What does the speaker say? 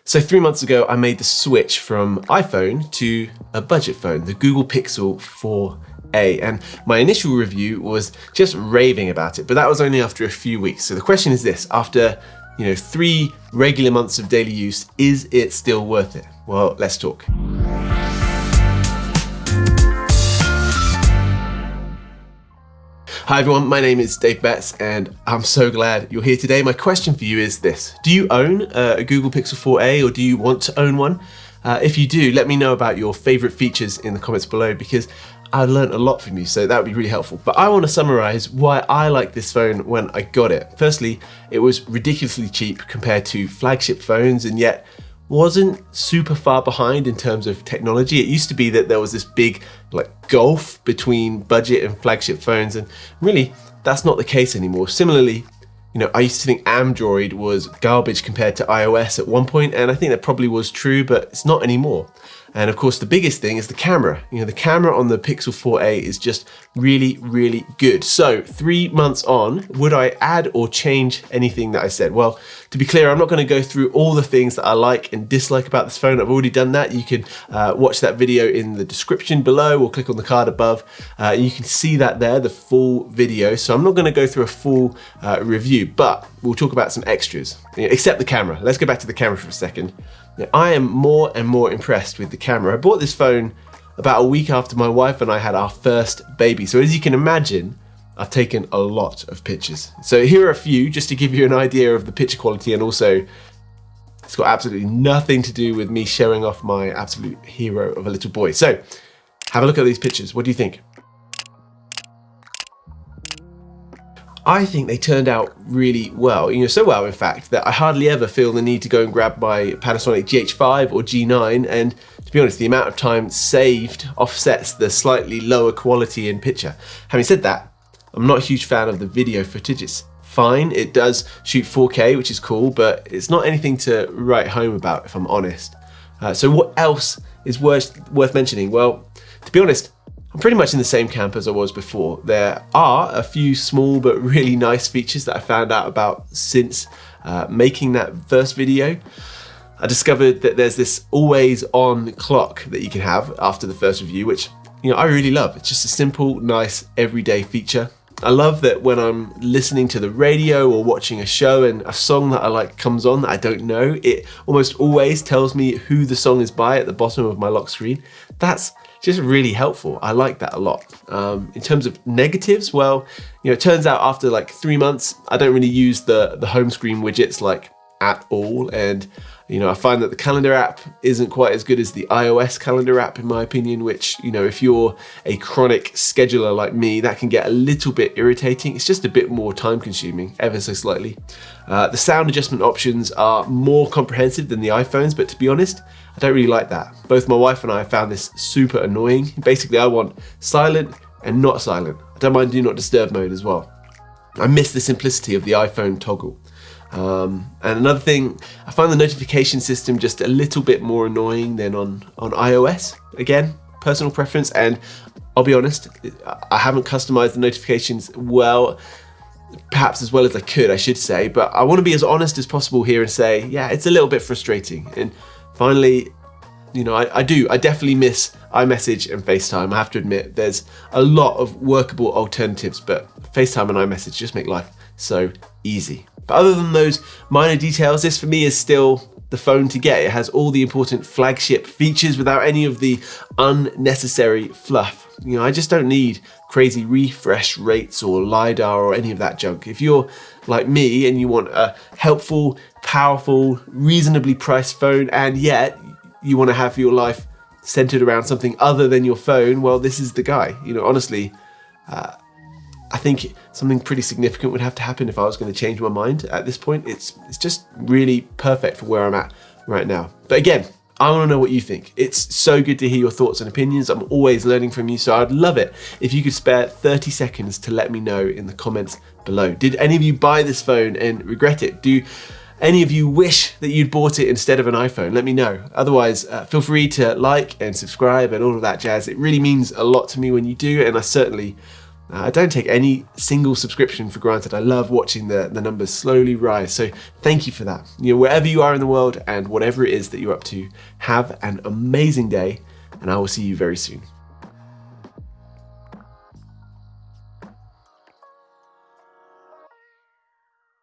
So 3 months ago, I made the switch from iPhone to a budget phone, the Google Pixel 4a. And my initial review was just raving about it, but that was only after a few weeks. So the question is this: after 3 regular months of daily use, is it still worth it? Well, let's talk. Hi everyone, my name is Dave Betts and I'm so glad you're here today. My question for you is this: do you own a Google Pixel 4a or do you want to own one? If you do, let me know about your favorite features in the comments below, because I learned a lot from you, so that would be really helpful. But I want to summarize why I like this phone when I got it. Firstly, it was ridiculously cheap compared to flagship phones, and yet wasn't super far behind in terms of technology. It used to be that there was this big gulf between budget and flagship phones, and really that's not the case anymore. Similarly, I used to think Android was garbage compared to iOS at one point, and I think that probably was true, but it's not anymore. And of course, the biggest thing is the camera. The camera on the Pixel 4a is just really, really good. So 3 months on, would I add or change anything that I said? Well, to be clear, I'm not going to go through all the things that I like and dislike about this phone. I've already done that. You can watch that video in the description below or click on the card above. You can see that there, the full video. So I'm not going to go through a full review, but we'll talk about some extras, except the camera. Let's go back to the camera for a second. Now, I am more and more impressed with the camera. I bought this phone about a week after my wife and I had our first baby. So as you can imagine, I've taken a lot of pictures. So here are a few just to give you an idea of the picture quality, and also it's got absolutely nothing to do with me showing off my absolute hero of a little boy. So have a look at these pictures. What do you think? I think they turned out really well, so well in fact that I hardly ever feel the need to go and grab my Panasonic GH5 or G9, and to be honest, the amount of time saved offsets the slightly lower quality in picture. Having said that, I'm not a huge fan of the video footage. It's fine, it does shoot 4K, which is cool, but it's not anything to write home about, if I'm honest. So what else is worth mentioning? Well, to be honest, I'm pretty much in the same camp as I was before. There are a few small but really nice features that I found out about since making that first video. I discovered that there's this always on clock that you can have after the first review, which I really love. It's just a simple, nice, everyday feature. I love that when I'm listening to the radio or watching a show and a song that I like comes on that I don't know, it almost always tells me who the song is by at the bottom of my lock screen. That's just really helpful. I like that a lot. In terms of negatives, well, it turns out after 3 months, I don't really use the home screen widgets at all. And I find that the calendar app isn't quite as good as the iOS calendar app, in my opinion, which, if you're a chronic scheduler like me, that can get a little bit irritating. It's just a bit more time consuming, ever so slightly. The sound adjustment options are more comprehensive than the iPhones, but to be honest, I don't really like that. Both my wife and I found this super annoying. Basically, I want silent and not silent. I don't mind do not disturb mode as well. I miss the simplicity of the iPhone toggle. And another thing, I find the notification system just a little bit more annoying than on iOS. Again, personal preference, and I'll be honest, I haven't customized the notifications perhaps as well as I could, I should say, but I want to be as honest as possible here and say, yeah, it's a little bit frustrating. And finally, I definitely miss iMessage and FaceTime. I have to admit, there's a lot of workable alternatives, but FaceTime and iMessage just make life so easy. But other than those minor details, this for me is still the phone to get. It has all the important flagship features without any of the unnecessary fluff. I just don't need crazy refresh rates or LiDAR or any of that junk. If you're like me and you want a helpful, powerful, reasonably priced phone, and yet you want to have your life centered around something other than your phone, well, this is the guy. Honestly, I think something pretty significant would have to happen if I was going to change my mind at this point. It's just really perfect for where I'm at right now. But again, I want to know what you think. It's so good to hear your thoughts and opinions. I'm always learning from you, so I'd love it if you could spare 30 seconds to let me know in the comments below. Did any of you buy this phone and regret it? Do any of you wish that you'd bought it instead of an iPhone? Let me know. Otherwise, feel free to like and subscribe and all of that jazz. It really means a lot to me when you do, and I certainly I don't take any single subscription for granted. I love watching the numbers slowly rise. So thank you for that. Wherever you are in the world and whatever it is that you're up to, have an amazing day, and I will see you very soon.